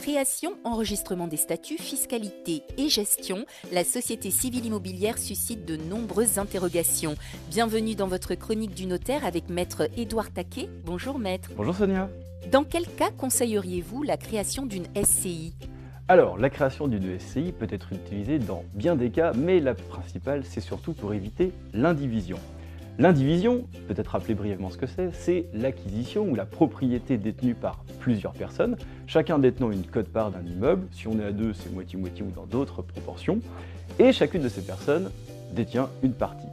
Création, enregistrement des statuts, fiscalité et gestion, la société civile immobilière suscite de nombreuses interrogations. Bienvenue dans votre chronique du notaire avec Maître Édouard Taquet. Bonjour Maître. Bonjour Sonia. Dans quel cas conseilleriez-vous la création d'une SCI ? Alors, la création d'une SCI peut être utilisée dans bien des cas, mais la principale, c'est surtout pour éviter l'indivision. L'indivision, peut-être rappeler brièvement ce que c'est l'acquisition ou la propriété détenue par plusieurs personnes, chacun détenant une quote-part d'un immeuble, si on est à deux, c'est moitié-moitié ou dans d'autres proportions, et chacune de ces personnes détient une partie.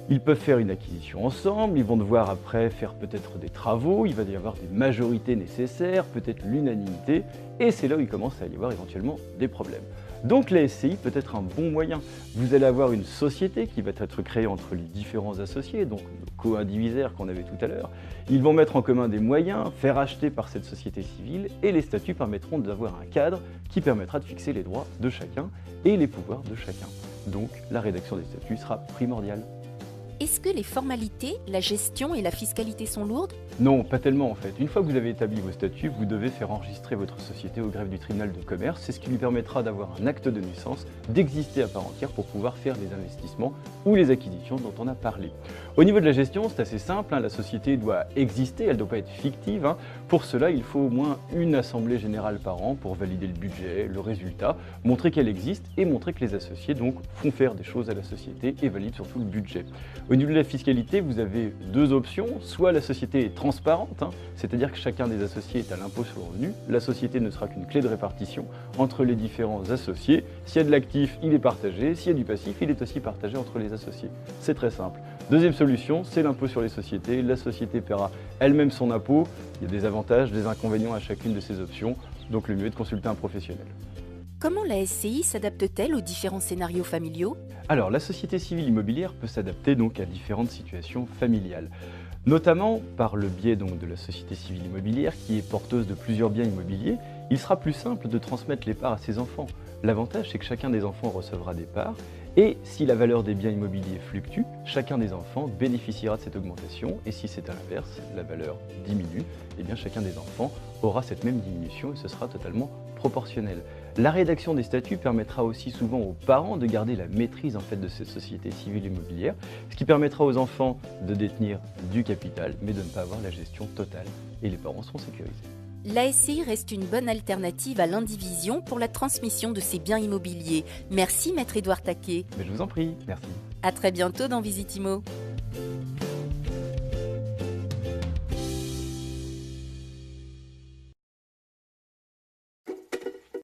Ils peuvent faire une acquisition ensemble, ils vont devoir après faire peut-être des travaux, il va y avoir des majorités nécessaires, peut-être l'unanimité, et c'est là où il commence à y avoir éventuellement des problèmes. Donc la SCI peut être un bon moyen. Vous allez avoir une société qui va être créée entre les différents associés, donc nos co-indivisaires qu'on avait tout à l'heure. Ils vont mettre en commun des moyens, faire acheter par cette société civile, et les statuts permettront d'avoir un cadre qui permettra de fixer les droits de chacun et les pouvoirs de chacun. Donc la rédaction des statuts sera primordiale. Est-ce que les formalités, la gestion et la fiscalité sont lourdes ? Non, pas tellement en fait. Une fois que vous avez établi vos statuts, vous devez faire enregistrer votre société au greffe du tribunal de commerce. C'est ce qui lui permettra d'avoir un acte de naissance, d'exister à part entière pour pouvoir faire les investissements ou les acquisitions dont on a parlé. Au niveau de la gestion, c'est assez simple, la société doit exister, elle ne doit pas être fictive. Pour cela, il faut au moins une assemblée générale par an pour valider le budget, le résultat, montrer qu'elle existe et montrer que les associés donc font faire des choses à la société et valident surtout le budget. Au niveau de la fiscalité, vous avez deux options. Soit la société est transparente, c'est-à-dire que chacun des associés est à l'impôt sur le revenu. La société ne sera qu'une clé de répartition entre les différents associés. S'il y a de l'actif, il est partagé. S'il y a du passif, il est aussi partagé entre les associés. C'est très simple. Deuxième solution, c'est l'impôt sur les sociétés. La société paiera elle-même son impôt. Il y a des avantages, des inconvénients à chacune de ces options. Donc le mieux est de consulter un professionnel. Comment la SCI s'adapte-t-elle aux différents scénarios familiaux ? Alors, la société civile immobilière peut s'adapter donc à différentes situations familiales, notamment par le biais donc de la société civile immobilière qui est porteuse de plusieurs biens immobiliers. Il sera plus simple de transmettre les parts à ses enfants. L'avantage, c'est que chacun des enfants recevra des parts et si la valeur des biens immobiliers fluctue, chacun des enfants bénéficiera de cette augmentation et si c'est à l'inverse, la valeur diminue, eh bien chacun des enfants aura cette même diminution et ce sera totalement proportionnel. La rédaction des statuts permettra aussi souvent aux parents de garder la maîtrise en fait de cette société civile immobilière, ce qui permettra aux enfants de détenir du capital mais de ne pas avoir la gestion totale et les parents seront sécurisés. La SCI reste une bonne alternative à l'indivision pour la transmission de ces biens immobiliers. Merci Maître Édouard Taquet. Mais je vous en prie, merci. À très bientôt dans Visitimo.